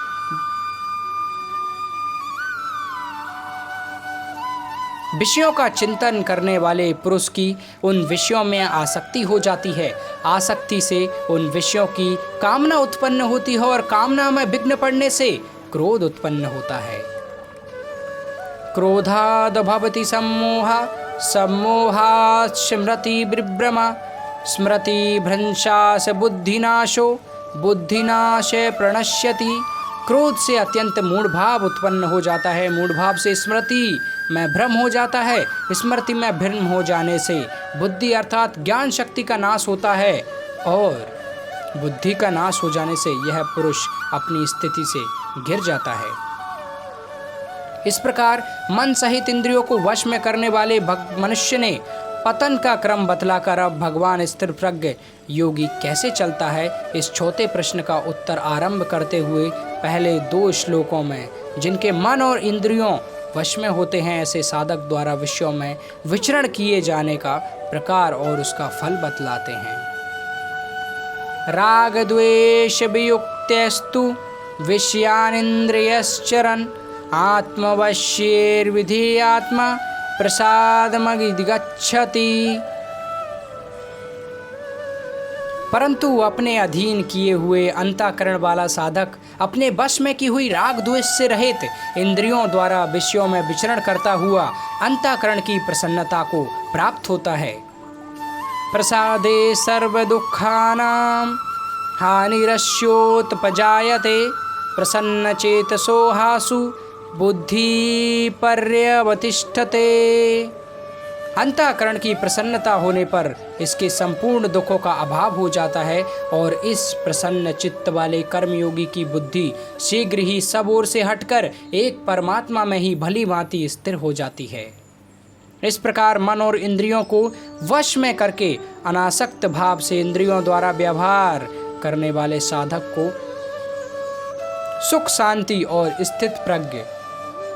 Speaker 1: विषयों का चिंतन करने वाले पुरुष की उन विषयों में आसक्ति हो जाती है, आसक्ति से उन विषयों की कामना उत्पन्न होती है और कामना में विघ्न पड़ने से क्रोध उत्पन्न होता है। क्रोधाद् भवति सम्मोहः सम्मोहात् स्मृति विभ्रमा स्मृति भ्रंशात् बुद्धिनाशो बुद्धिनाशे प्रणश्यति। क्रोध से अत्यंत मूढ़ भाव उत्पन्न हो जाता है, मूढ़ भाव से स्मृति में भ्रम हो जाता है, स्मृति में भ्रम हो जाने से बुद्धि अर्थात ज्ञान शक्ति का नाश होता है और बुद्धि का नाश हो जाने से यह पुरुष अपनी स्थिति से गिर जाता है। इस प्रकार मन सहित इंद्रियों को वश में करने वाले मनुष्य ने पतन का क्रम बतलाकर अब भगवान स्थिर प्रज्ञ योगी कैसे चलता है, इस छोटे प्रश्न का उत्तर आरंभ करते हुए पहले 2 श्लोकों में जिनके मन और इंद्रियों वश में होते हैं ऐसे साधक द्वारा विषयों में विचरण किए जाने का प्रकार और उसका फल बतलाते हैं। राग द्वेष वियुक्तस्तु विषयानिन्द्रियश्चरन् आत्मवश्यैर्विधि आत्मा प्रसादमधिगच्छति। परंतु अपने अधीन किए हुए अंतःकरण वाला साधक अपने वश में की हुई राग द्वेष से रहित इंद्रियों द्वारा विषयों में विचरण करता हुआ अंतःकरण की प्रसन्नता को प्राप्त होता है। प्रसादे सर्व दुखानां हानिरस्योत्पजायते प्रसन्न चेतसो हासु बुद्धि पर्यवतिष्ठते। अंतःकरण की प्रसन्नता होने पर इसके संपूर्ण दुखों का अभाव हो जाता है और इस प्रसन्न चित्त वाले कर्मयोगी की बुद्धि शीघ्र ही सब ओर से हटकर एक परमात्मा में ही भली भांति स्थिर हो जाती है। इस प्रकार मन और इंद्रियों को वश में करके अनासक्त भाव से इंद्रियों द्वारा व्यवहार करने वाले साधक को सुख शांति और स्थित प्रज्ञ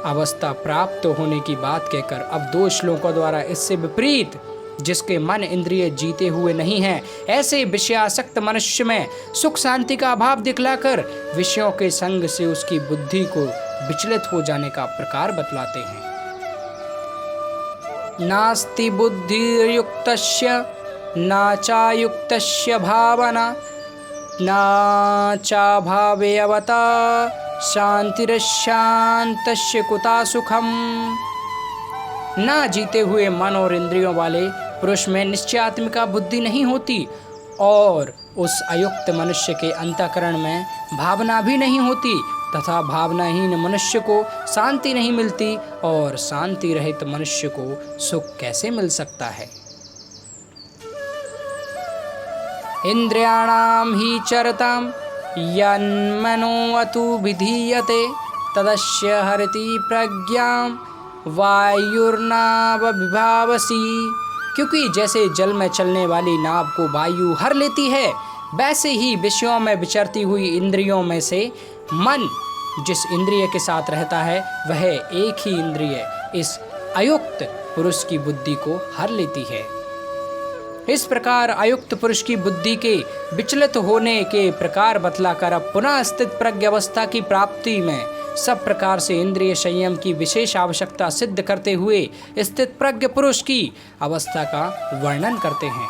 Speaker 1: अवस्था प्राप्त होने की बात कहकर अब दो श्लोकों द्वारा इससे विपरीत जिसके मन इंद्रिय जीते हुए नहीं हैं ऐसे विषयासक्त मनुष्य में सुख शांति का अभाव दिखलाकर विषयों के संग से उसकी बुद्धि को विचलित हो जाने का प्रकार बतलाते हैं। नास्ति बुद्धिर्युक्तस्य न चायुक्तस्य भावना न चाभावेयवता शांतिरशांतस्य कुता सुखम। ना जीते हुए मन और इंद्रियों वाले पुरुष में निश्चयात्मिका बुद्धि नहीं होती और उस अयुक्त मनुष्य के अंतःकरण में भावना भी नहीं होती तथा भावनाहीन मनुष्य को शांति नहीं मिलती और शांति रहित मनुष्य को सुख कैसे मिल सकता है। इंद्रियाणां हि चरतां यन्मनोऽतु विधीयते तदस्य हरति प्रज्ञां वायुर्नावविभावसि। क्योंकि जैसे जल में चलने वाली नाव को वायु हर लेती है वैसे ही विषयों में विचरती हुई इंद्रियों में से मन जिस इंद्रिय के साथ रहता है वह एक ही इंद्रिय इस अयुक्त पुरुष की बुद्धि को हर लेती है। इस प्रकार अयुक्त पुरुष की बुद्धि के विचलित होने के प्रकार बतलाकर अब पुनः स्थित प्रज्ञ अवस्था की प्राप्ति में सब प्रकार से इंद्रिय संयम की विशेष आवश्यकता सिद्ध करते हुए स्थित प्रज्ञ पुरुष की अवस्था का वर्णन करते हैं।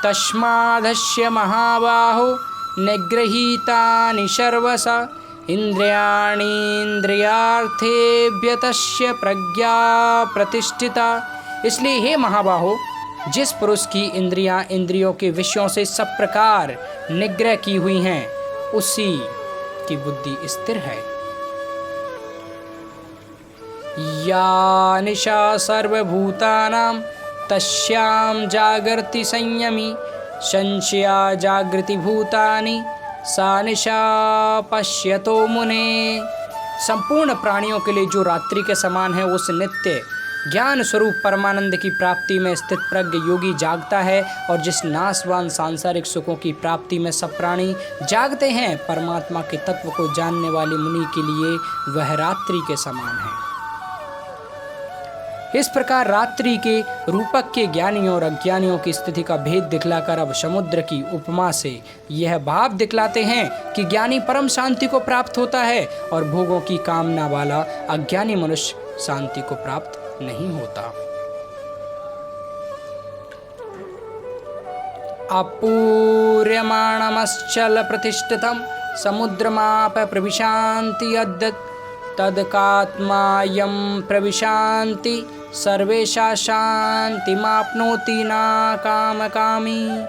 Speaker 1: तस्मादस्य महाबाहो निगृहीतानि सर्वसा इंद्रियार्थेभ्य प्रज्ञा प्रतिष्ठिता। इसलिए हे महाबाहो जिस पुरुष की इंद्रियां इंद्रियों के विषयों से सब प्रकार निग्रह की हुई हैं उसी की बुद्धि स्थिर है। या निशा सर्वभूतानां तस्यां जागर्ति संयमी संशया जागृति भूतानि सा निशा पश्यतो मुने। संपूर्ण प्राणियों के लिए जो रात्रि के समान है उस नित्य ज्ञान स्वरूप परमानंद की प्राप्ति में स्थित प्रज्ञ योगी जागता है और जिस नाशवान सांसारिक सुखों की प्राप्ति में सब प्राणी जागते हैं परमात्मा के तत्व को जानने वाली मुनि के लिए वह रात्रि के समान है। इस प्रकार रात्रि के रूपक के ज्ञानियों और अज्ञानियों की स्थिति का भेद दिखलाकर अब समुद्र की उपमा से यह भाव दिखलाते हैं कि ज्ञानी परम शांति को प्राप्त होता है और भोगों की कामना वाला अज्ञानी मनुष्य शांति को प्राप्त नहीं होता। अपूर्यमाणमश्चल प्रतिष्ठितं समुद्रमाप प्रविशान्ति अद्यत् तदकात्मायं प्रविशान्ति सर्वेशा शांतिमाप्नोति ना कामकामी।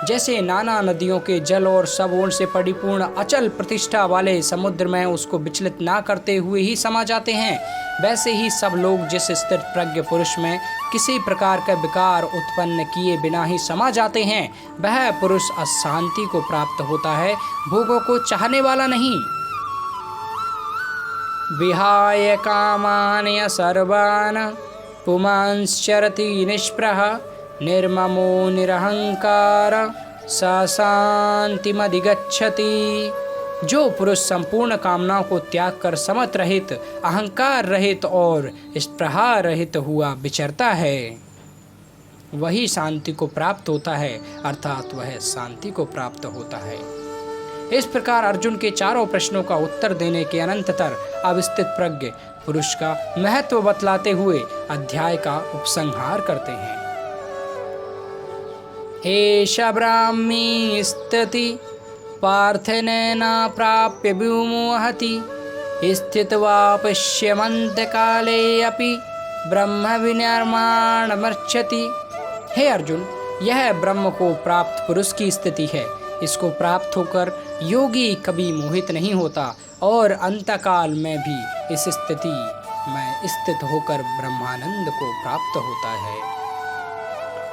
Speaker 1: जैसे नाना नदियों के जल और सब ओर से परिपूर्ण अचल प्रतिष्ठा वाले समुद्र में उसको विचलित ना करते हुए ही समा जाते हैं वैसे ही सब लोग जिस स्थिर प्रज्ञ पुरुष में किसी प्रकार का विकार उत्पन्न किए बिना ही समा जाते हैं वह पुरुष अशांति को प्राप्त होता है, भोगों को चाहने वाला नहीं। विहाय कामान्य सर्वान् पुमांश्चरति निष्प्रह निर्ममो निरहंकार सा शांतिमधिगच्छति। जो पुरुष संपूर्ण कामनाओं को त्याग कर समत रहित अहंकार रहित और स्पृहा रहित हुआ विचरता है वही शांति को प्राप्त होता है अर्थात वह शांति को प्राप्त होता है। इस प्रकार अर्जुन के चारों प्रश्नों का उत्तर देने के अनंतर अब स्थित प्रज्ञ पुरुष का महत्व बतलाते हुए अध्याय का उपसंहार करते हैं। एष ब्राह्मी स्थिति पार्थनेन प्राप्य विमोहति स्थित्वा पश्यमन्तकाले अपि ब्रह्म विनिर्माणमर्चति। हे अर्जुन, यह ब्रह्म को प्राप्त पुरुष की स्थिति है। इसको प्राप्त होकर योगी कभी मोहित नहीं होता और अंतकाल में भी इस स्थिति में स्थित होकर ब्रह्मानंद को प्राप्त होता है।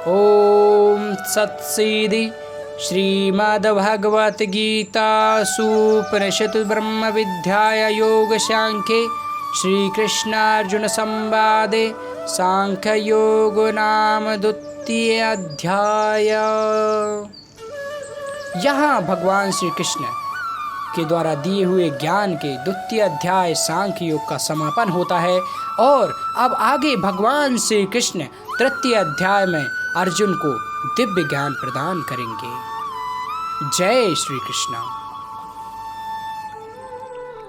Speaker 1: ओम सत्सिद्धि। श्रीमद्भगवत गीतासूपनिषत् ब्रह्म विद्याया योग सांख्ये श्री कृष्णार्जुन संवादे सांख्य योग नाम द्वितीय अध्याय। यहाँ भगवान श्री कृष्ण के द्वारा दिए हुए ज्ञान के द्वितीय अध्याय सांख्य योग का समापन होता है और अब आगे भगवान श्री कृष्ण तृतीय अध्याय में अर्जुन को दिव्य ज्ञान प्रदान करेंगे। जय श्री कृष्ण।